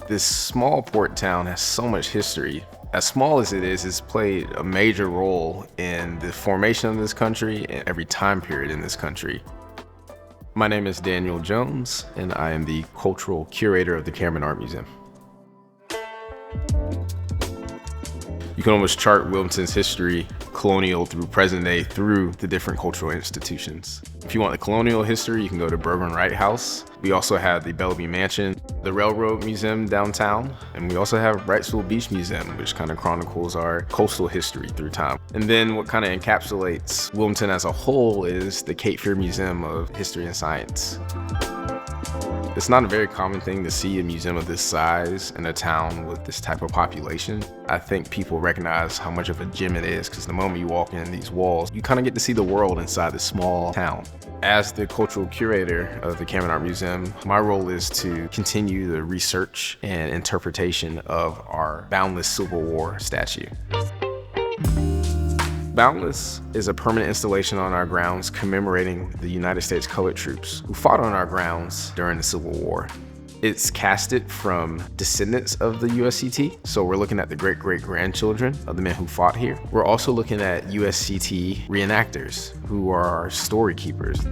This small port town has so much history. As small as it is, it's played a major role in the formation of this country and every time period in this country. My name is Daniel Jones, and I am the cultural curator of the Cameron Art Museum. You can almost chart Wilmington's history, colonial through present day, through the different cultural institutions. If you want the colonial history, you can go to Bourbon Wright House. We also have the Bellevue Mansion, the Railroad Museum downtown, and we also have Wrightsville Beach Museum, which kind of chronicles our coastal history through time. And then what kind of encapsulates Wilmington as a whole is the Cape Fear Museum of History and Science. It's not a very common thing to see a museum of this size in a town with this type of population. I think people recognize how much of a gem it is because the moment you walk in these walls, you kind of get to see the world inside this small town. As the cultural curator of the Cameron Art Museum, my role is to continue the research and interpretation of our Boundless Civil War statue. Boundless is a permanent installation on our grounds commemorating the United States colored troops who fought on our grounds during the Civil War. It's casted from descendants of the USCT, so we're looking at the great-great-grandchildren of the men who fought here. We're also looking at USCT reenactors, who are our story keepers.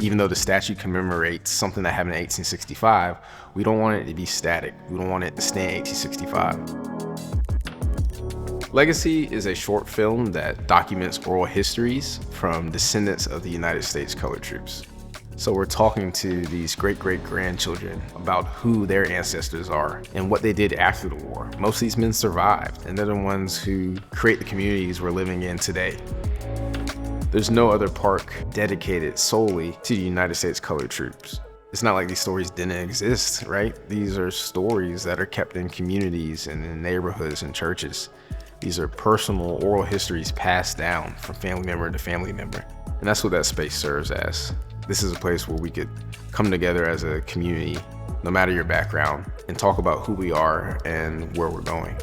Even though the statue commemorates something that happened in 1865, we don't want it to be static. We don't want it to stay in 1865. Legacy is a short film that documents oral histories from descendants of the United States colored troops. So we're talking to these great-great-grandchildren about who their ancestors are and what they did after the war. Most of these men survived, and they're the ones who create the communities we're living in today. There's no other park dedicated solely to the United States colored troops. It's not like these stories didn't exist, right? These are stories that are kept in communities and in neighborhoods and churches. These are personal oral histories passed down from family member to family member. And that's what that space serves as. This is a place where we could come together as a community, no matter your background, and talk about who we are and where we're going.